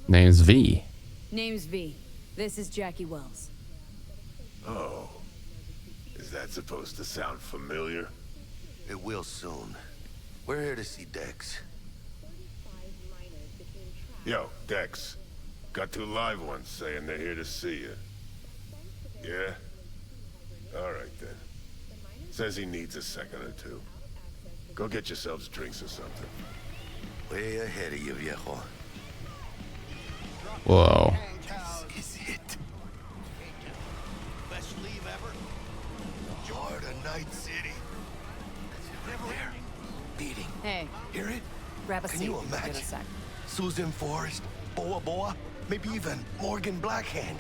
Name's V. Name's V. This is Jackie Wells. Oh. Is that supposed to sound familiar? It will soon. We're here to see Dex. Yo, Dex. Got 2 live ones saying they're here to see you. Yeah? Alright then. Says he needs a second or 2. Go get yourselves drinks or something. Way ahead of you, viejo. Whoa. This is it. Best leave ever. Jordan, Night City. Never there. Beating. Hey, Hear it? grab a Can seat. you We'll get a imagine? sec. Susan Forrest, Boa Boa, maybe even Morgan Blackhand.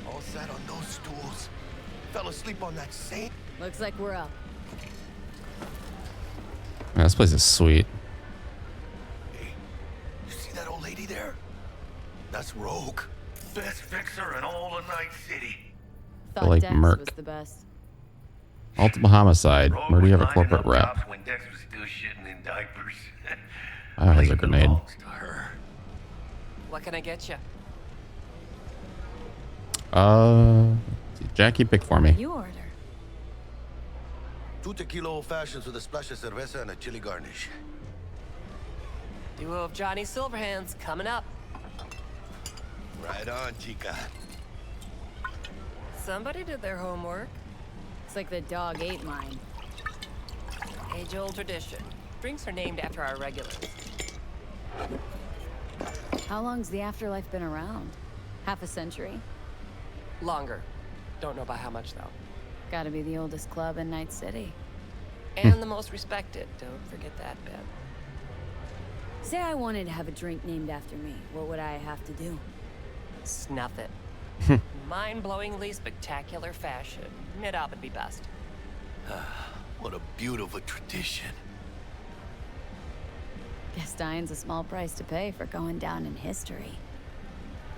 All sat on those stools. Fell asleep on that same. Looks like we're up. Man, this place is sweet. Hey, you see that old lady there? That's Rogue. Best fixer in all of Night City. Thought like Dex Merc. was the best. Ultimate homicide. Rogue Where do you have a was lining corporate up rep? cops when Dex was still shitting in diapers. Oh, has a Place grenade. belongs to her. What can I get you? Jackie, pick for me. You order. 2 tequila old fashions with a splash of cerveza and a chili garnish. Duo of Johnny Silverhands coming up. Right on, chica. Somebody did their homework. It's like the dog ate mine. Age-old tradition. Drinks are named after our regulars. How long's the afterlife been around? Half a century? Longer. Don't know by how much, though. Gotta be the oldest club in Night City. And the most respected. Don't forget that bit. Say I wanted to have a drink named after me. What would I have to do? Snuff it. Mind-blowingly spectacular fashion. Mid-op would be best. What a beautiful tradition. Guess dying's a small price to pay for going down in history.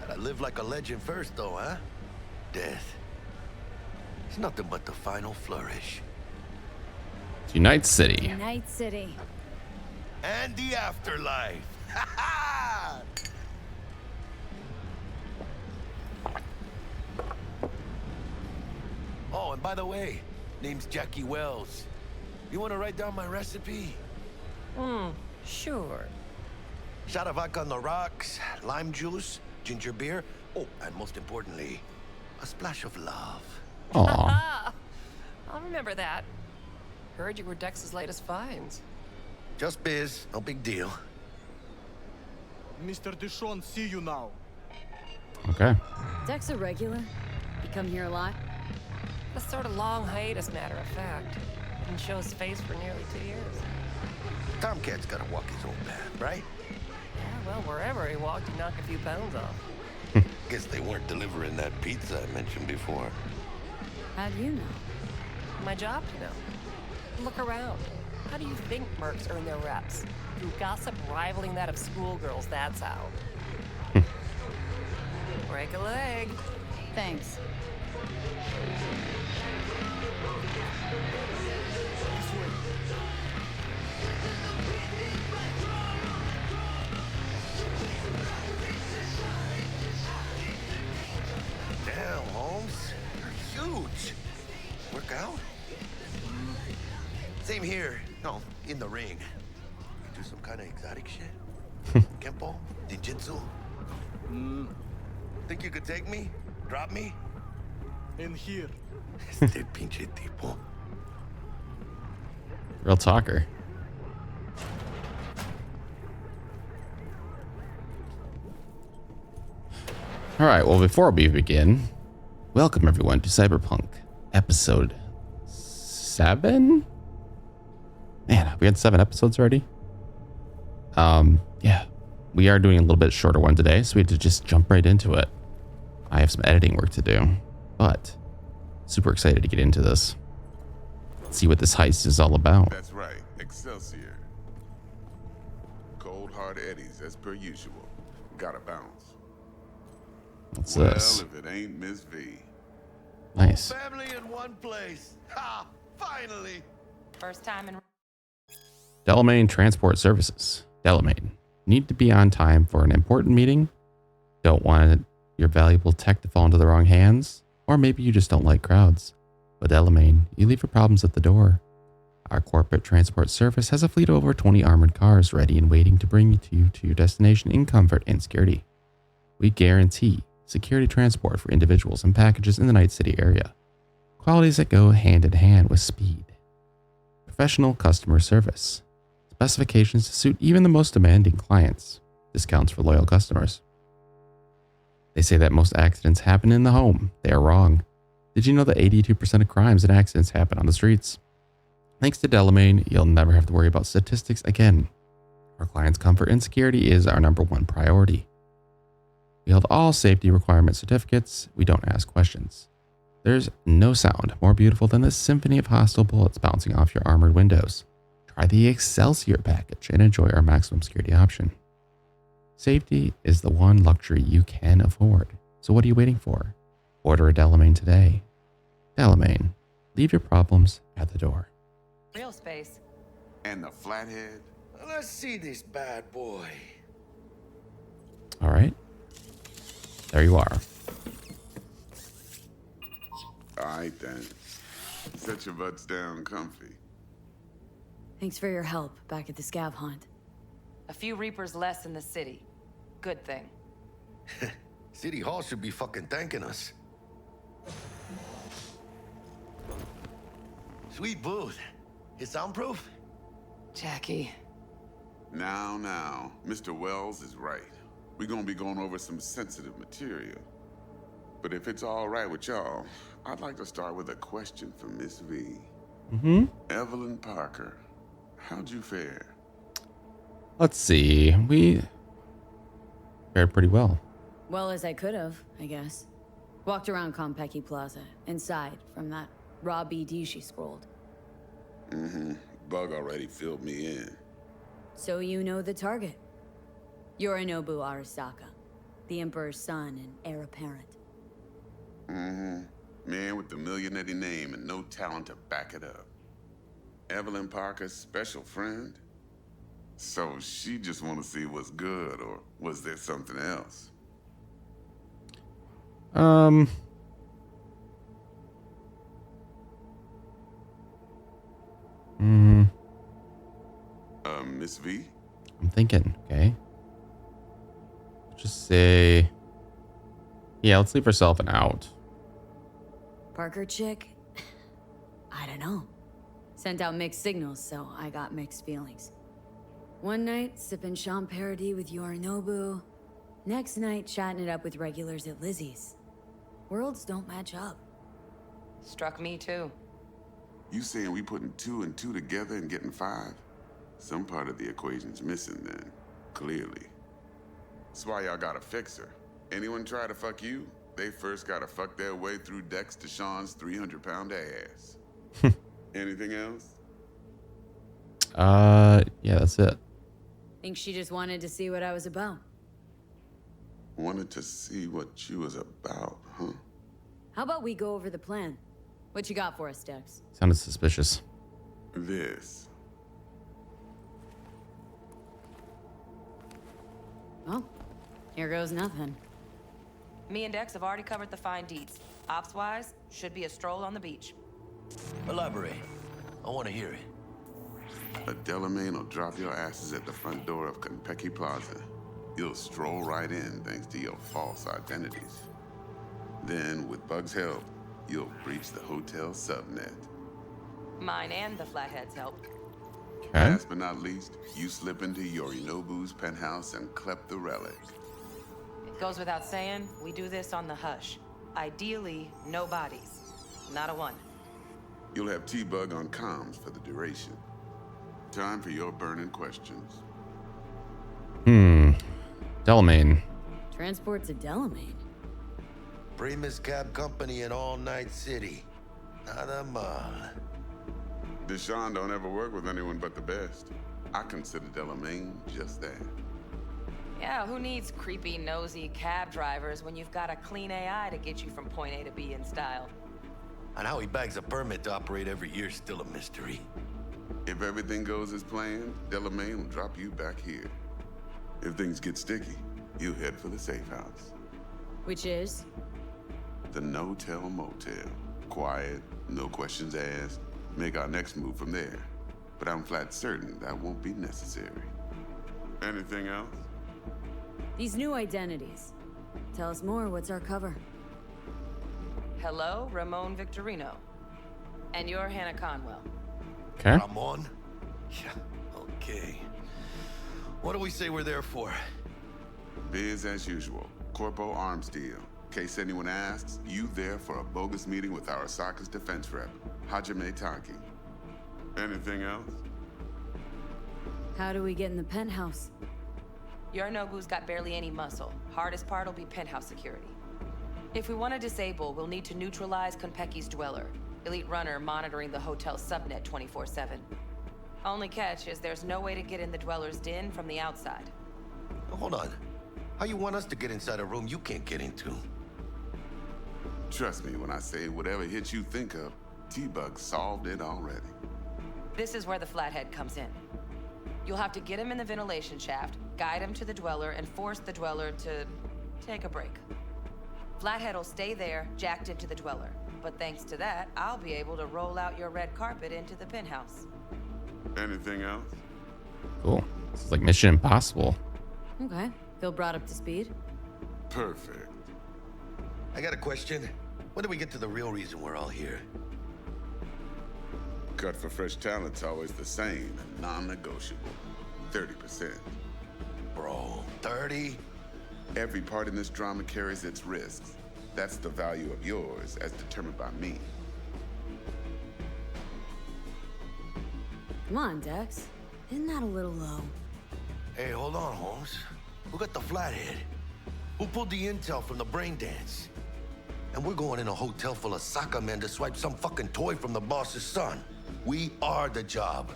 Gotta live like a legend first, though, huh? Death. It's nothing but the final flourish. Night City. Night City. And the afterlife. Ha ha! Oh, and by the way, name's Jackie Wells. You want to write down my recipe? Sure. Shot of vodka on the rocks, lime juice, ginger beer. Oh, and most importantly, a splash of love. Aw. Ah! I'll remember that. Heard you were Dex's latest finds. Just biz, no big deal. Mr. Dishon, see you now. Okay. Dex a regular? You come here a lot? A sort of long hiatus, matter of fact. Didn't show his face for nearly 2 years. Tomcat's gotta walk his own path, right? Yeah, well, wherever he walked, he knocked a few pounds off. Guess they weren't delivering that pizza I mentioned before. How do you know? My job to know. Look around. How do you think mercs earn their reps? Through gossip rivaling that of schoolgirls, that's how. Break a leg. Thanks. Damn, Holmes. You're huge. Work out? Same here. No, in the ring. You do some kind of exotic shit? Kempo? Ninjutsu? Think you could take me? Drop me? In here. Este pinche tipo. Real talker. All right. Well, before we begin, welcome everyone to Cyberpunk episode 7. Man, we had 7 episodes already. Yeah, we are doing a little bit shorter one today, so we had to just jump right into it. I have some editing work to do, but super excited to get into this. See what this heist is all about. That's right, Excelsior. Cold hard eddies as per usual. Gotta bounce. What's Well, this? if it ain't Miss V. Nice. Family in one place. Ha! Finally! First time in... Delamain Transport Services. Delamain. Need to be on time for an important meeting? Don't want your valuable tech to fall into the wrong hands? Or maybe you just don't like crowds. With Delamain, you leave your problems at the door. Our corporate transport service has a fleet of over 20 armored cars ready and waiting to bring you to your destination in comfort and security. We guarantee security transport for individuals and packages in the Night City area. Qualities that go hand in hand with speed. Professional customer service. Specifications to suit even the most demanding clients. Discounts for loyal customers. They say that most accidents happen in the home. They are wrong. Did you know that 82% of crimes and accidents happen on the streets? Thanks to Delamain, you'll never have to worry about statistics again. Our clients' comfort and security is our #1 priority. We hold all safety requirement certificates. We don't ask questions. There's no sound more beautiful than the symphony of hostile bullets bouncing off your armored windows. Try the Excelsior package and enjoy our maximum security option. Safety is the one luxury you can afford. So what are you waiting for? Order a Delamain today. Delamain, leave your problems at the door. Real space. And the flathead? Let's see this bad boy. All right. There you are. All right, then. Set your butts down comfy. Thanks for your help back at the scav hunt. A few Reapers less in the city. Good thing. City Hall should be fucking thanking us. Sweet booth. It's soundproof? Jackie. Now, Mr. Wells is right. We're gonna be going over some sensitive material. But if it's all right with y'all, I'd like to start with a question for Miss V. Evelyn Parker, how'd you fare? Let's see. We fared pretty well. Well as I could have, I guess. Walked around Konpeki Plaza, inside from that raw BD she scrolled. Bug already filled me in. So you know the target. Yorinobu Arasaka, the Emperor's son and heir apparent. Man with the millionaire name and no talent to back it up. Evelyn Parker's special friend? So she just want to see what's good, or was there something else? Miss V? I'm thinking, okay. Just say, yeah, let's leave herself an out. Parker chick? I don't know. Sent out mixed signals, so I got mixed feelings. One night, sipping Sean Paradis with Yorinobu. Next night, chatting it up with regulars at Lizzie's. Worlds don't match up. Struck me too. You saying we putting 2 and 2 together and getting 5? Some part of the equation's missing then, clearly. That's why y'all gotta fix her. Anyone try to fuck you, they first gotta fuck their way through Dex to Sean's 300-pound ass. Anything else? Yeah, that's it. Think she just wanted to see what I was about. Wanted to see what you was about, huh? How about we go over the plan? What you got for us, Dex? Sounded suspicious. This. Well, here goes nothing. Me and Dex have already covered the fine deeds. Ops-wise, should be a stroll on the beach. Elaborate. I want to hear it. A Delamain will drop your asses at the front door of Konpeki Plaza. You'll stroll right in thanks to your false identities. Then, with Bug's help, you'll breach the hotel subnet. Mine and the Flathead's help. Okay. Last but not least, you slip into Yorinobu's penthouse and clep the relic. It goes without saying, we do this on the hush. Ideally, no bodies. Not a one. You'll have T-Bug on comms for the duration. Time for your burning questions. Delamain. Transport to Delamain. Primus Cab Company in All Night City. Nada mal. Deshaun don't ever work with anyone but the best. I consider Delamain just that. Yeah, who needs creepy, nosy cab drivers when you've got a clean AI to get you from point A to B in style? And how he bags a permit to operate every year is still a mystery. If everything goes as planned, Delamain will drop you back here. If things get sticky, you head for the safe house. Which is? The no-tell motel. Quiet, no questions asked. Make our next move from there. But I'm flat certain that won't be necessary. Anything else? These new identities. Tell us more, what's our cover? Hello, Ramon Victorino. And you're Hannah Conwell. Okay. Ramon? Yeah, okay. What do we say we're there for? Biz as usual. Corpo arms deal. Case anyone asks, you there for a bogus meeting with our Osaka's defense rep, Hajime Taki. Anything else? How do we get in the penthouse? Yorinobu's got barely any muscle. Hardest part will be penthouse security. If we want to disable, we'll need to neutralize Konpeki's dweller, elite runner monitoring the hotel's subnet 24/7. Only catch is there's no way to get in the dweller's den from the outside. Hold on. How you want us to get inside a room you can't get into? Trust me when I say whatever hit you think of, T-Bug solved it already. This is where the flathead comes in. You'll have to get him in the ventilation shaft, guide him to the dweller, and force the dweller to take a break. Flathead will stay there, jacked into the dweller. But thanks to that, I'll be able to roll out your red carpet into the penthouse. Anything else? Cool. This is like Mission Impossible. Okay, feel brought up to speed. Perfect. I got a question. When do we get to the real reason we're all here? Cut for fresh talent's always the same and non-negotiable. 30%. Bro, 30? Every part in this drama carries its risks. That's the value of yours as determined by me. Come on, Dex. Isn't that a little low? Hey, hold on, Holmes. Who got the flathead? Who pulled the intel from the brain dance? And we're going in a hotel full of soccer men to swipe some fucking toy from the boss's son. We are the job.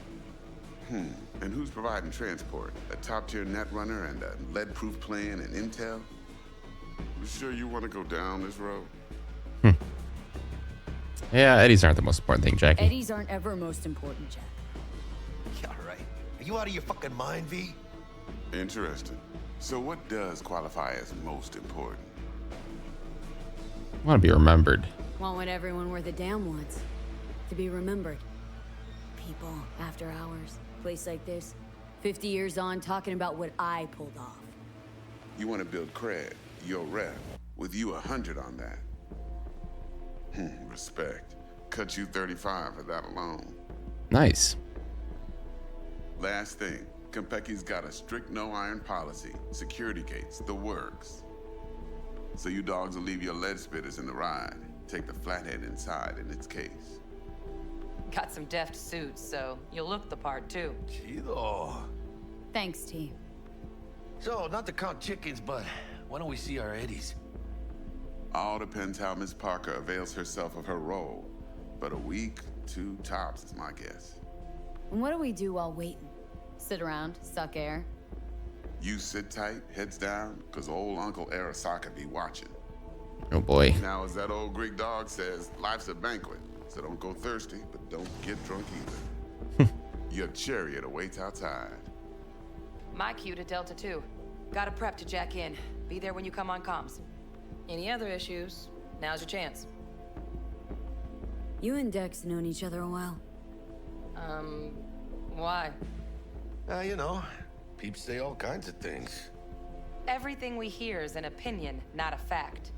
And who's providing transport? A top-tier net runner and a lead-proof plan and intel? You sure you want to go down this road? Yeah, Eddies aren't the most important thing, Jackie. Eddies aren't ever most important, Jack. Yeah, right. Are you out of your fucking mind, V? Interesting. So what does qualify as most important? I want to be remembered. Want what everyone worth a damn wants. To be remembered. People, after hours, place like this. 50 years on, talking about what I pulled off. You want to build cred, your rep, with you 100 on that. Respect. Cut you 35 for that alone. Nice. Last thing, Konpeki's got a strict no-iron policy, security gates, the works. So you dogs will leave your lead spitters in the ride. Take the flathead inside in its case. Got some deft suits, so you'll look the part too. Chido. Thanks, T. So, not to count chickens, but why don't we see our Eddies? All depends how Miss Parker avails herself of her role. But a week, 2 tops is my guess. And what do we do while waiting? Sit around, suck air? You sit tight, heads down, cause old Uncle Arasaka be watching. Oh boy. Now, as that old Greek dog says, life's a banquet. So don't go thirsty, but don't get drunk either. Your chariot awaits outside. My cue to Delta 2. Gotta prep to jack in. Be there when you come on comms. Any other issues, now's your chance. You and Dex known each other a while. Why? You know, peeps say all kinds of things. Everything we hear is an opinion, not a fact.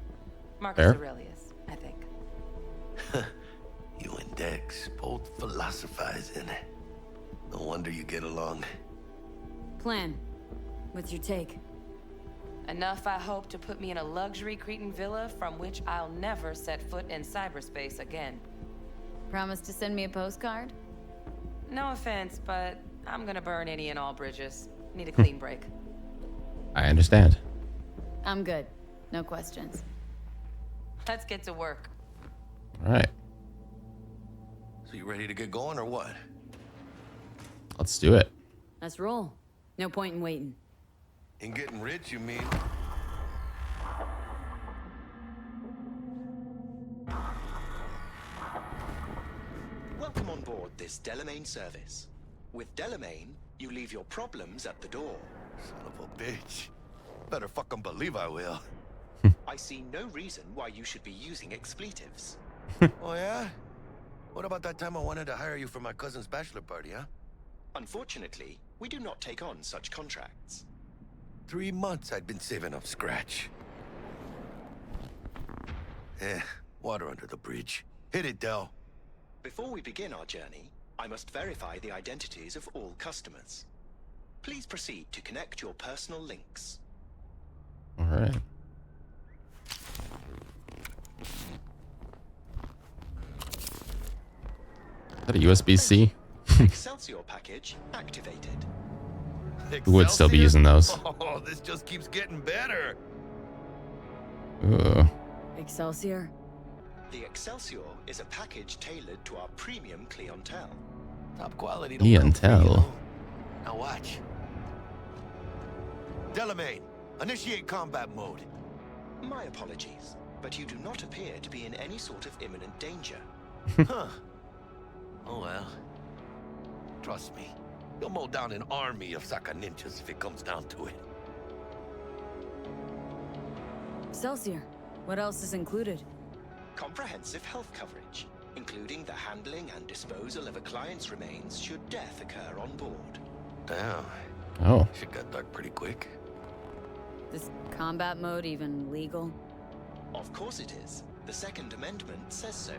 Marcus Fair. Aurelius, I think. You and Dex both philosophizing. No wonder you get along. Plan. What's your take? Enough, I hope, to put me in a luxury Cretan villa from which I'll never set foot in cyberspace again. Promise to send me a postcard? No offense, but I'm gonna burn any and all bridges. Need a clean break. I understand. I'm good. No questions. Let's get to work. All right. So you ready to get going or what? Let's do it. Let's roll. No point in waiting. In getting rich, you mean? Welcome on board this Delamain service. With Delamain, you leave your problems at the door. Son of a bitch. Better fucking believe I will. I see no reason why you should be using expletives. Oh, yeah? What about that time I wanted to hire you for my cousin's bachelor party, huh? Unfortunately, we do not take on such contracts. 3 months I'd been saving up scratch. Water under the bridge. Hit it, Del. Before we begin our journey, I must verify the identities of all customers. Please proceed to connect your personal links. All right. Is that a USB-C? Excelsior package activated. Who would still be Excelsior? using those? Oh, this just keeps getting better. Ugh. Excelsior? The Excelsior is a package tailored to our premium clientele. Top quality. Don't come free, Clientele. you know? Now watch. Delamain, initiate combat mode. My apologies, but you do not appear to be in any sort of imminent danger. Huh. Oh well. Trust me. You'll mow down an army of Saka ninjas if it comes down to it. Excelsior. What else is included? Comprehensive health coverage, including the handling and disposal of a client's remains should death occur on board. Damn. Oh. Shit got dark pretty quick. This combat mode even legal? Of course it is. The Second Amendment says so.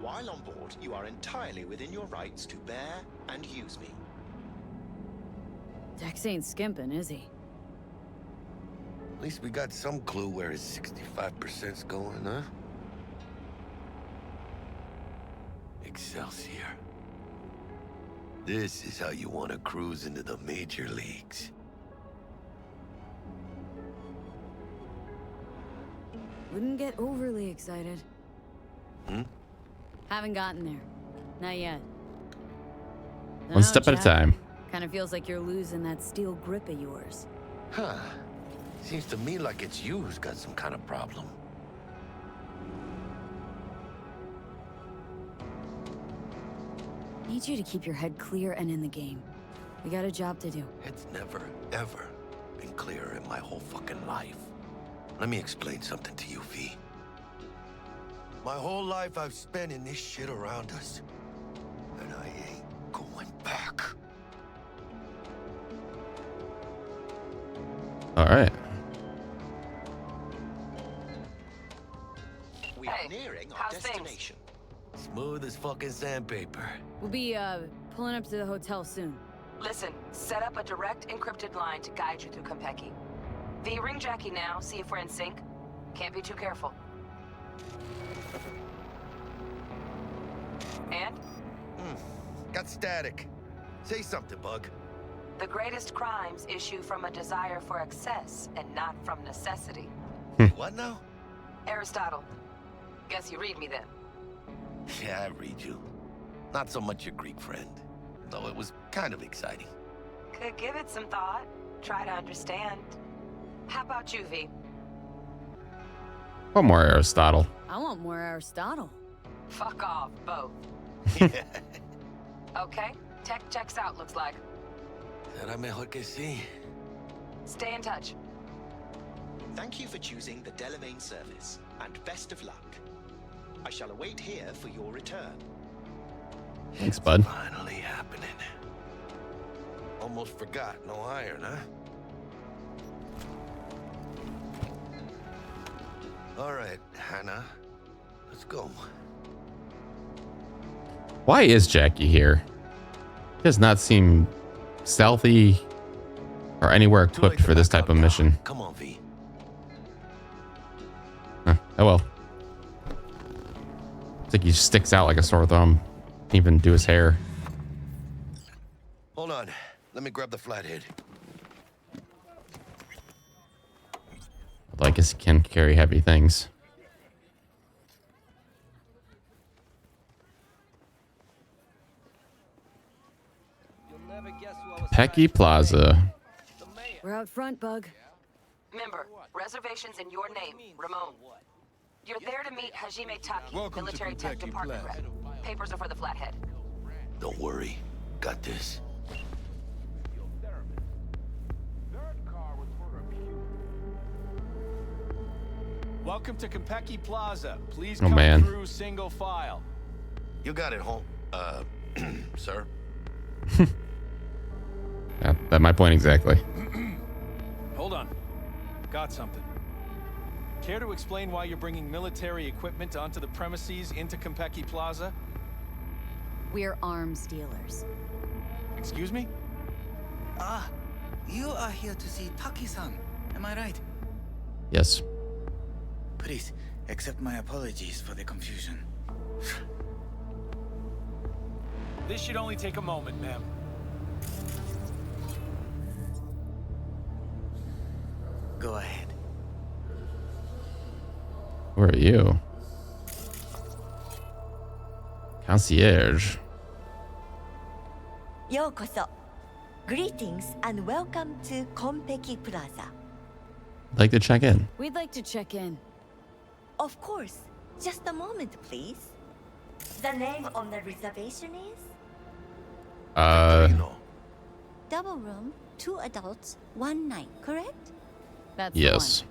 While on board, you are entirely within your rights to bear and use me. Dex ain't skimping, is he? At least we got some clue where his 65%'s going, huh? Excelsior. This is how you want to cruise into the major leagues. Wouldn't get overly excited. Hmm? Haven't gotten there. Not yet. One step at a time. Kind of feels like you're losing that steel grip of yours. Huh. Seems to me like it's you who's got some kind of problem. Need you to keep your head clear and in the game. We got a job to do. It's never, ever been clearer in my whole fucking life. Let me explain something to you, V. My whole life I've spent in this shit around us. And I ain't going back. All right. We are nearing our destination. Smooth as fucking sandpaper. We'll be, pulling up to the hotel soon. Listen, set up a direct encrypted line to guide you through Konpeki. V, ring Jackie now, see if we're in sync. Can't be too careful. And? Got static. Say something, Bug. The greatest crimes issue from a desire for excess and not from necessity. What now? Aristotle. Guess you read me then. Yeah, I read you. Not so much your Greek friend, though it was kind of exciting. Could give it some thought. Try to understand. How about you, V? One more Aristotle. I want more Aristotle. Fuck off, both. Okay, tech checks out, looks like. Será mejor que sí. Stay in touch. Thank you for choosing the Delamain service, and best of luck. I shall await here for your return. Thanks, bud. Finally happening. Almost forgot, no iron, huh? All right, Hannah. Let's go. Why is Jackie here? He does not seem stealthy or anywhere equipped for this type of mission. Come on, V. Huh. Oh well. It's like he sticks out like a sore thumb. Can't even do his hair. Hold on. Let me grab the flathead. Although I guess he can carry heavy things. Konpeki Plaza. We're out front, Bug. Member, reservations in your name, Ramon. You're there to meet Hajime Taki, Welcome to military tech Konpeki department Plaza. rep. Papers are for the Flathead. Don't worry. Got this. Welcome to Konpeki Plaza. Please Oh, come man. through single file. You got it, home. Sir. Yeah, that's my point exactly. Hold on. Got something. Care to explain why you're bringing military equipment onto the premises into Konpeki Plaza? We're arms dealers. Excuse me? Ah, you are here to see Taki-san. Am I right? Yes. Please, accept my apologies for the confusion. This should only take a moment, ma'am. Go ahead. Who are you? Concierge. Yokoso. Greetings and welcome to Konpeki Plaza. I'd like to check in. We'd like to check in. Of course. Just a moment, please. The name on the reservation is? You know. Double room, 2 adults, 1 night, correct? That's Yes.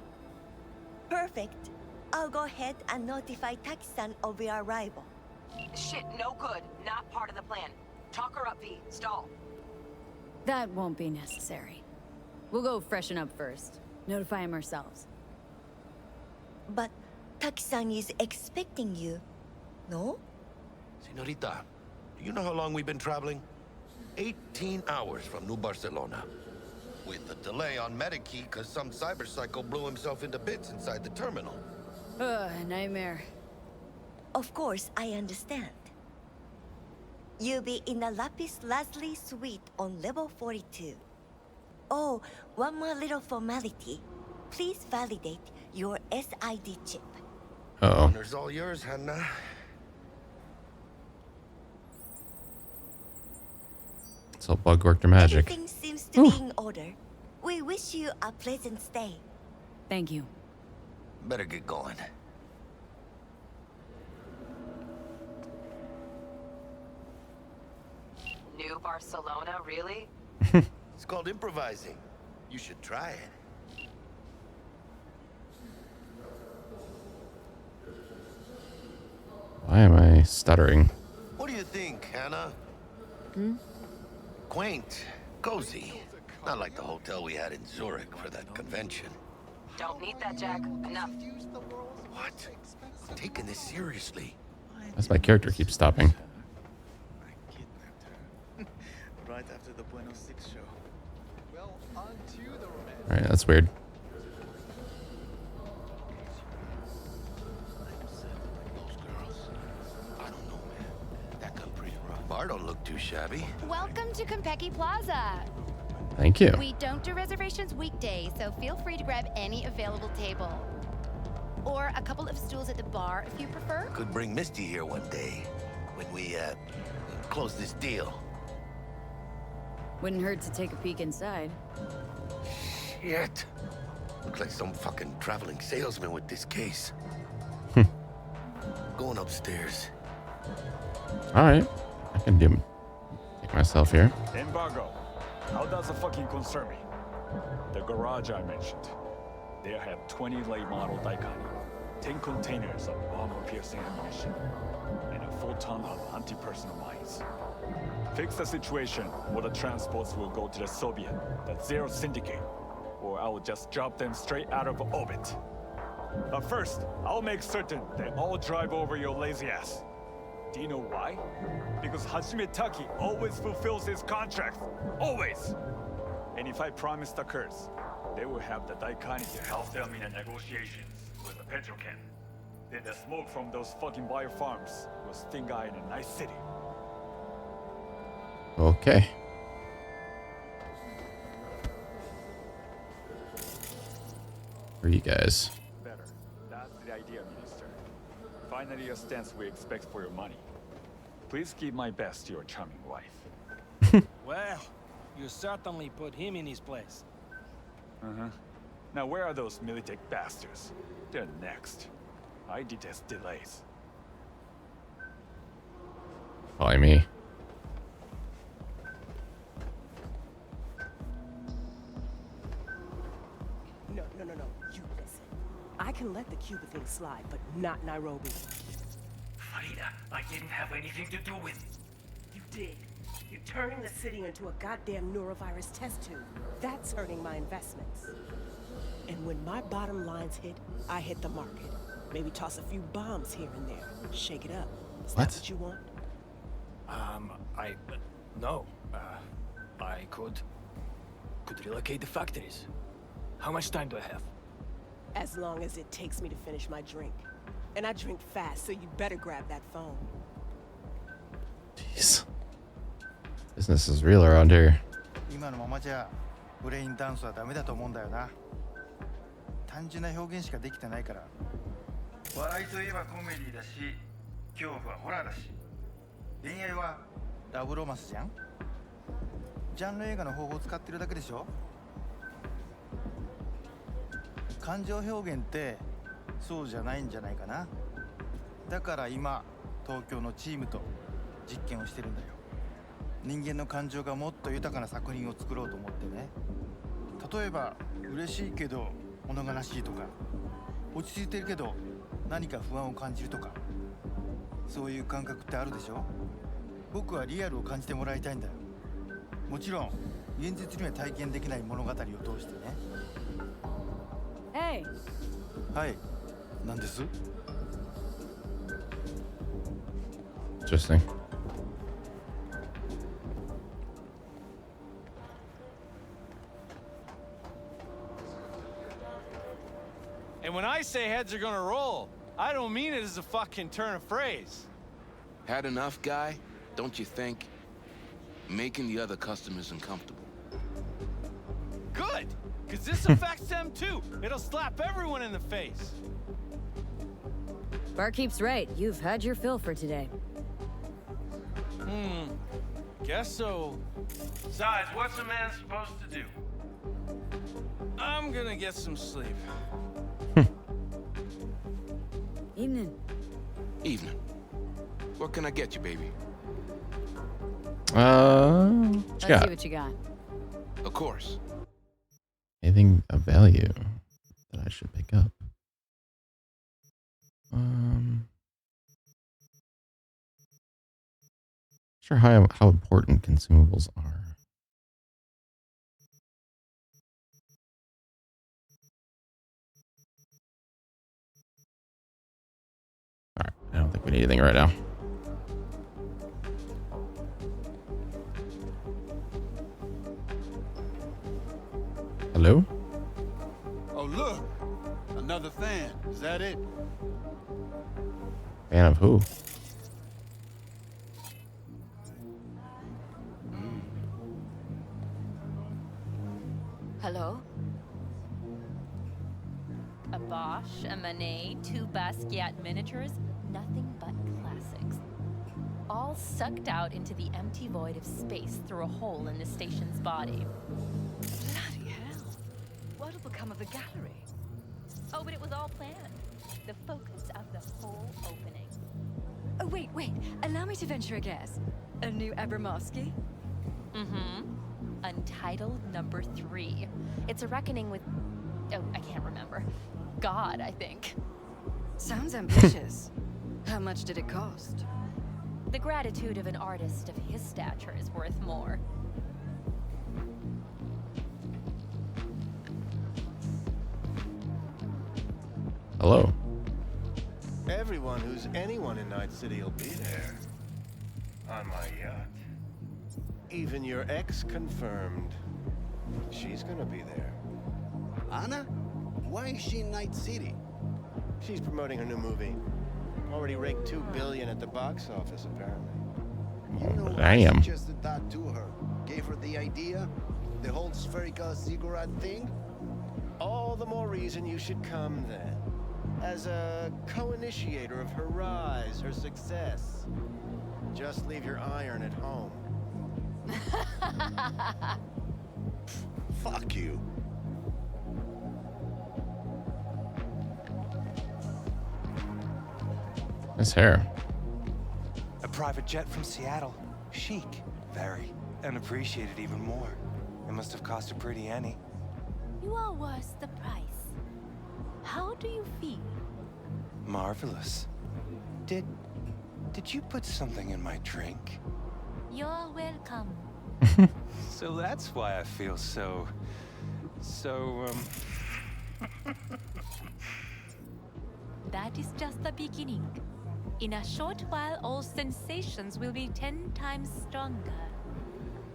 Perfect. I'll go ahead and notify Taki-san of your arrival. Shit, no good. Not part of the plan. Talk her up, V. Stall. the one. That won't be necessary. We'll go freshen up first. Notify him ourselves. But Taki-san is expecting you, no? Senorita, do you know how long we've been traveling? 18 hours from New Barcelona. With a delay on Medikey because some cyber psycho blew himself into bits inside the terminal. Ugh, nightmare. Of course, I understand. You'll be in the Lapis Lazuli suite on level 42. Oh, one more little formality. Please validate your SID chip. Uh-oh. Honor's all yours, Hannah. It's all bug worked or magic. Everything seems to be in order. We wish you a pleasant stay. Thank you. Better get going. New Barcelona, really? It's called improvising. You should try it. Why am I stuttering? What do you think, Hannah? Quaint, cozy. Not like the hotel we had in Zurich for that convention. Don't need that, Jack. Enough. What? I'm taking this seriously. That's my character keeps stopping. I kidnapped her. Right after the Buenos 6 show. Well, on to the romance. Alright, that's weird. Those girls. I don't know, man. That got pretty rough. Bar don't look too shabby. Welcome to Konpeki Plaza. Thank you. We don't do reservations weekdays, so feel free to grab any available table. Or a couple of stools at the bar if you prefer. Could bring Misty here one day when we, close this deal. Wouldn't hurt to take a peek inside. Shit. Looks like some fucking traveling salesman with this case. Going upstairs. Alright. I can take myself here. Embargo. How does it fucking concern me? The garage I mentioned. They have 20 late model Daikani, 10 containers of armor-piercing ammunition, and a full ton of anti-personnel mines. Fix the situation, or the transports will go to the Soviet, the Zero Syndicate, or I will just drop them straight out of orbit. But first, I'll make certain they all drive over your lazy ass. Do you know why? Because Hajime Taki always fulfills his contracts. Always! And if I promise the curse, they will have the Daikani to help them in the negotiations with the Petrochem. Then the smoke from those fucking bio farms will sting eye in a nice city. Okay. Where are you guys? Better. That's the idea, Minister. Finally a stance we expect for your money. Please give my best to your charming wife. Well, you certainly put him in his place. Uh-huh. Now where are those Militech bastards? They're next. I detest delays. Probably me. No. You listen. I can let the Cuba thing slide, but not Nairobi. Farida, I didn't have anything to do with it. You did. You're turning the city into a goddamn neurovirus test tube. That's hurting my investments. And when my bottom lines hit, I hit the market. Maybe toss a few bombs here and there. Shake it up. Is that what you want? No. I could relocate the factories. How much time do I have? As long as it takes me to finish my drink. And I drink fast, so you better grab that phone. Jeez. Business is real around here. 今のままじゃブレインダンスはダメだと思うんだよな。単純な表現しかできてないから。笑いといえばコメディだし、恐怖はホラーだし、恋愛はラブロマンスじゃん。ジャンル映画の方法を使ってるだけでしょ。感情表現ってそうじゃないんじゃないかな。だから今東京のチームと実験をしてるんだよ。人間の感情がもっと豊かな作品を作ろうと思ってね。例えば嬉しいけど物悲しいとか、落ち着いてるけど何か不安を感じるとか、そういう感覚ってあるでしょ。僕はリアルを感じてもらいたいんだよ。もちろん現実には体験できない物語を通してね。Hey. はい、何です？ Interesting. And when I say heads are gonna roll, I don't mean it as a fucking turn of phrase. Had enough, guy? Don't you think? Making the other customers uncomfortable. Good! Because this affects them too. It'll slap everyone in the face. Barkeep's right. You've had your fill for today. Guess so. Besides, what's a man supposed to do? I'm gonna get some sleep. Evening. Evening. What can I get you, baby? Let's see what you got. Of course. Anything of value that I should pick up? Sure how important consumables are. Alright, I don't think we need anything right now. Hello? Oh, look! Another fan. Is that it? Fan of who? Hello? A Bosch, a Manet, 2 Basquiat miniatures, nothing but classics. All sucked out into the empty void of space through a hole in the station's body. Bloody hell. What'll become of the gallery? Oh, but it was all planned. The focus of the whole opening. Oh, wait. Allow me to venture a guess. A new Abramovsky? Mm-hmm. Untitled number 3. It's a reckoning with... Oh, I can't remember. God, I think. Sounds ambitious. How much did it cost? The gratitude of an artist of his stature is worth more. Hello. Everyone who's anyone in Night City will be there. On my yacht. Even your ex confirmed. She's gonna be there. Anna? Why is she in Night City? She's promoting her new movie. Already raked $2 billion at the box office, apparently. You know, I I am. suggested that to her. Gave her the idea. The whole spherical cigarette thing. All the more reason you should come then. As a co-initiator of her rise, her success. Just leave your iron at home. Fuck you. Nice hair. A private jet from Seattle. Chic. Very. And appreciated even more. It must have cost a pretty Annie. You are worth the price. How do you feel? Marvelous. Did you put something in my drink? You're welcome. So that's why I feel so That is just the beginning. In a short while, all sensations will be 10 times stronger.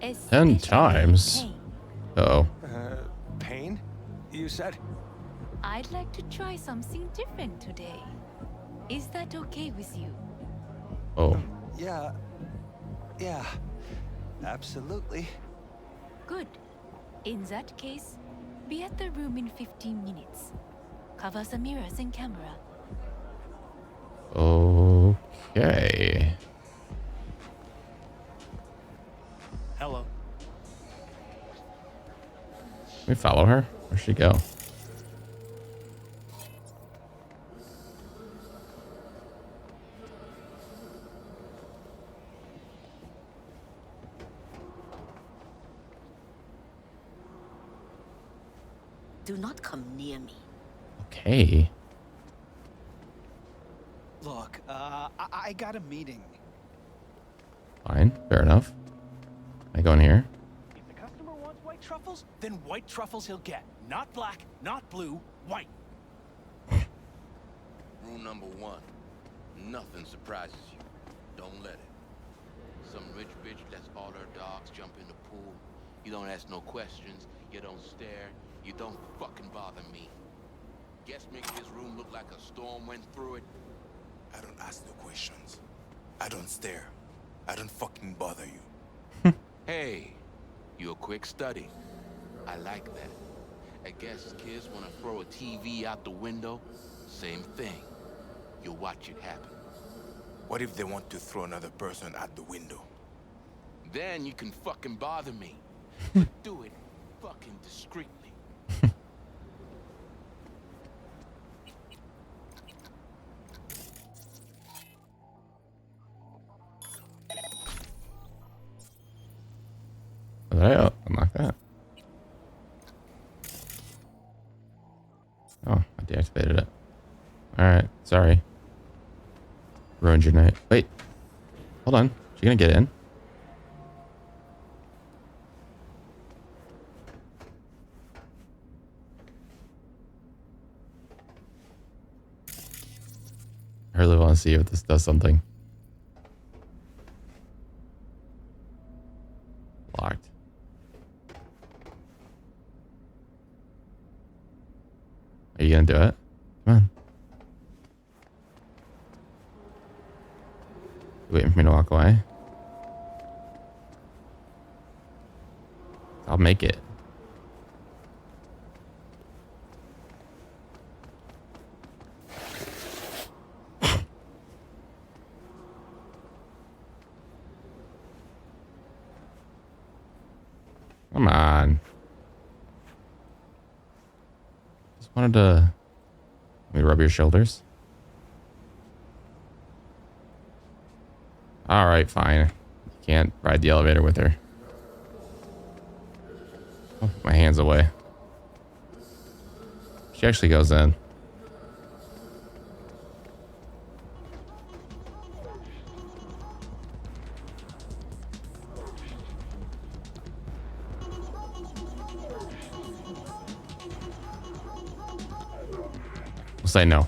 10 times? Pain. Uh-oh. Pain? You said? I'd like to try something different today. Is that okay with you? Oh. Yeah. Absolutely. Good. In that case, be at the room in 15 minutes. Cover the mirrors and camera. Okay. Hello. Can we follow her? Where'd she go? Do not come near me. Okay. Look, I got a meeting. Fine. Fair enough. Can I go in here? If the customer wants white truffles, then white truffles he'll get. Not black, not blue, white. Rule number 1. Nothing surprises you. Don't let it. Some rich bitch lets all her dogs jump in the pool. You don't ask no questions. You don't stare. You don't fucking bother me. Guess make this room look like a storm went through it. I don't ask no questions. I don't stare. I don't fucking bother you. Hey, you a quick study. I like that. I guess kids want to throw a TV out the window. Same thing. You watch it happen. What if they want to throw another person out the window? Then you can fucking bother me. But do it fucking discreetly. Did I unlock that? Oh, I deactivated it. Alright, sorry. Ruined your night. Wait. Hold on. She gonna get in? I really want to see if this does something. Locked. Are you gonna do it? Come on. Waiting for me to walk away. I'll make it. Come on. Just wanted to... Let me rub your shoulders. Alright, fine. You can't ride the elevator with her. Oh, my hand's away. She actually goes in. We'll say no.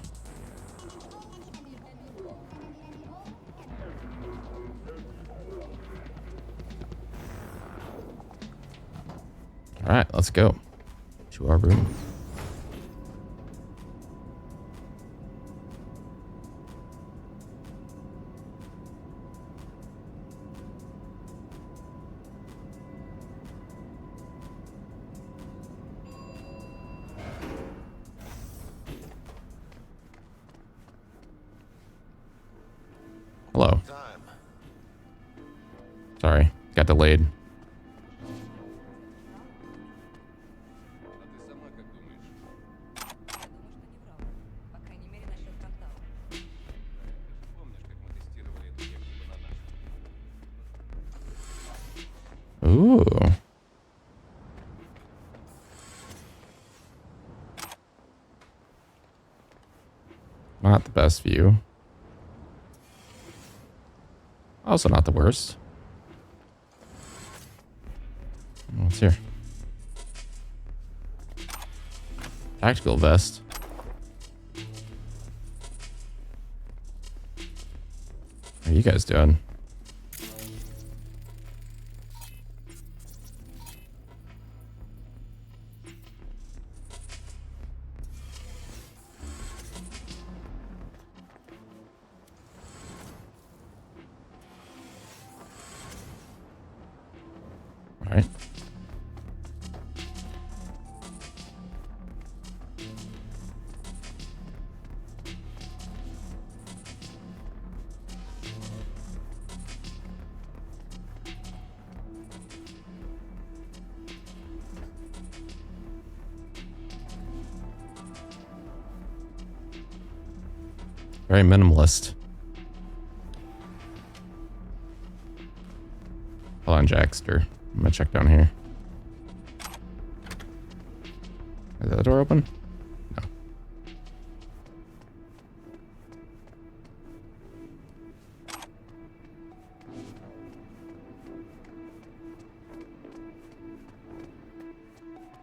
All right, let's go to our room. Hello. Sorry, got delayed. Ooh. Not the best view. Also not the worst. What's here? Tactical vest. What are you guys doing? All right. Very minimalist. Hold on, Jackster. I'm gonna check down here. Is that door open? No.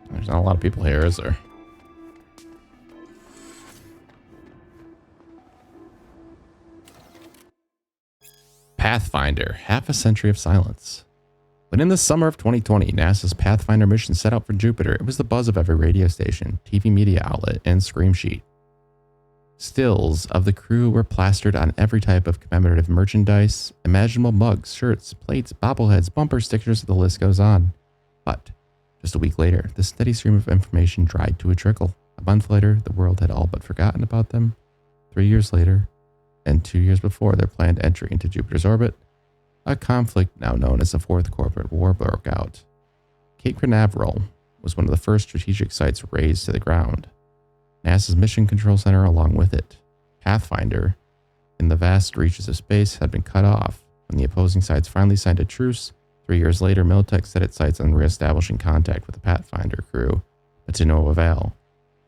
There's not a lot of people here, is there? Pathfinder, half a century of silence. When in the summer of 2020, NASA's Pathfinder mission set out for Jupiter, it was the buzz of every radio station, TV media outlet, and scream sheet. Stills of the crew were plastered on every type of commemorative merchandise, imaginable mugs, shirts, plates, bobbleheads, bumper stickers, the list goes on. But just a week later, the steady stream of information dried to a trickle. A month later, the world had all but forgotten about them. 3 years later, and 2 years before their planned entry into Jupiter's orbit, a conflict now known as the Fourth Corporate War broke out. Cape Canaveral was one of the first strategic sites razed to the ground. NASA's Mission Control Center along with it. Pathfinder, in the vast reaches of space, had been cut off. When the opposing sides finally signed a truce, 3 years later, Militech set its sights on reestablishing contact with the Pathfinder crew, but to no avail.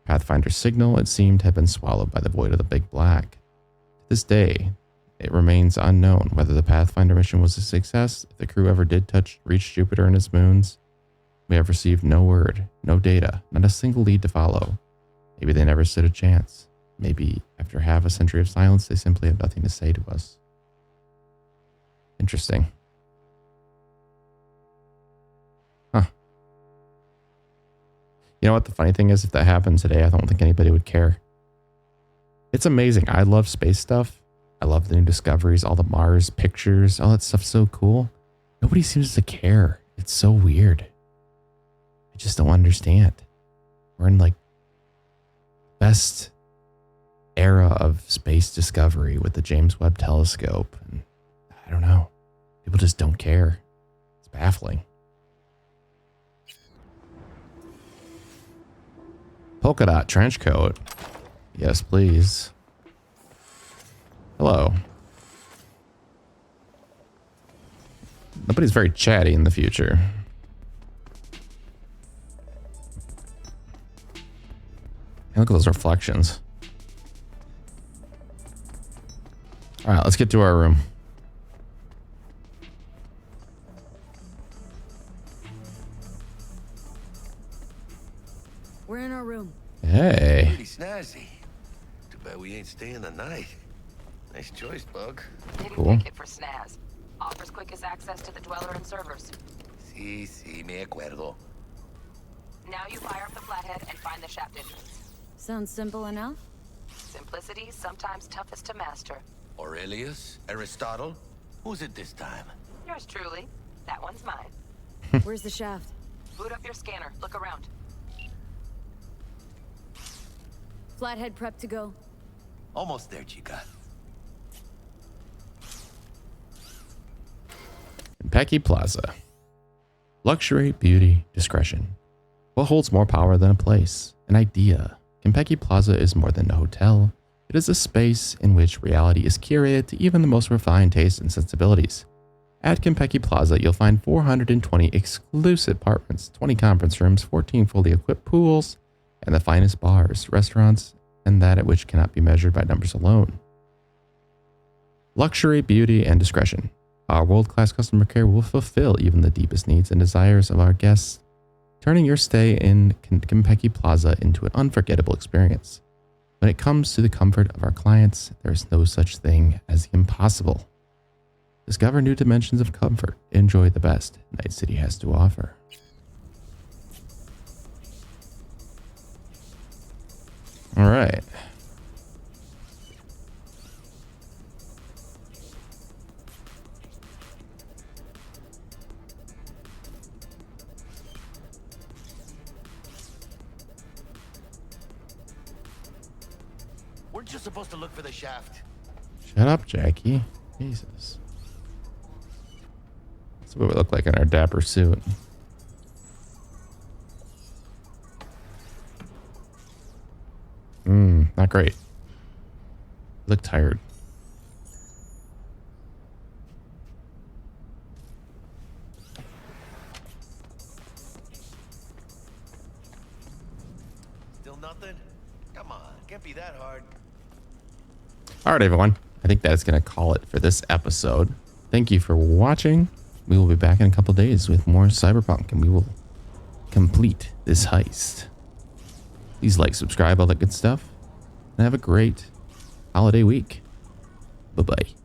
Pathfinder's signal, it seemed, had been swallowed by the void of the Big Black. To this day, it remains unknown whether the Pathfinder mission was a success, if the crew ever did reach Jupiter and its moons. We have received no word, no data, not a single lead to follow. Maybe they never stood a chance. Maybe after half a century of silence, they simply have nothing to say to us. Interesting. Huh. You know what the funny thing is? If that happened today, I don't think anybody would care. It's amazing. I love space stuff. I love the new discoveries, all the Mars pictures, all that stuff's so cool. Nobody seems to care. It's so weird. I just don't understand. We're in like best era of space discovery with the James Webb Telescope. And I don't know. People just don't care. It's baffling. Polka dot trench coat. Yes, please. Hello. Nobody's very chatty in the future. Hey, look at those reflections. All right, let's get to our room. We're in our room. Hey. Pretty snazzy. Too bad we ain't staying the night. Nice choice, Bug. Cool. Ticket for snaz. Offers quickest access to the dweller and servers. Sí, me acuerdo. Now you fire up the flathead and find the shaft entrance. Sounds simple enough. Simplicity is sometimes toughest to master. Aurelius? Aristotle? Who's it this time? Yours truly. That one's mine. Where's the shaft? Boot up your scanner. Look around. Flathead prep to go. Almost there, Chica. Konpeki Plaza. Luxury, beauty, discretion. What holds more power than a place? An idea. Konpeki Plaza is more than a hotel. It is a space in which reality is curated to even the most refined tastes and sensibilities. At Konpeki Plaza, you'll find 420 exclusive apartments, 20 conference rooms, 14 fully equipped pools, and the finest bars, restaurants, and that at which cannot be measured by numbers alone. Luxury, beauty, and discretion. Our world-class customer care will fulfill even the deepest needs and desires of our guests, turning your stay in Konpeki Plaza into an unforgettable experience. When it comes to the comfort of our clients, there is no such thing as the impossible. Discover new dimensions of comfort. Enjoy the best Night City has to offer. All right. Weren't you supposed to look for the shaft? Shut up, Jackie. Jesus. That's what we look like in our dapper suit. Not great. You look tired. Still nothing? Come on, can't be that hard. All right, everyone. I think that's going to call it for this episode. Thank you for watching. We will be back in a couple days with more Cyberpunk, and we will complete this heist. Please like, subscribe, all that good stuff. And have a great holiday week. Bye-bye.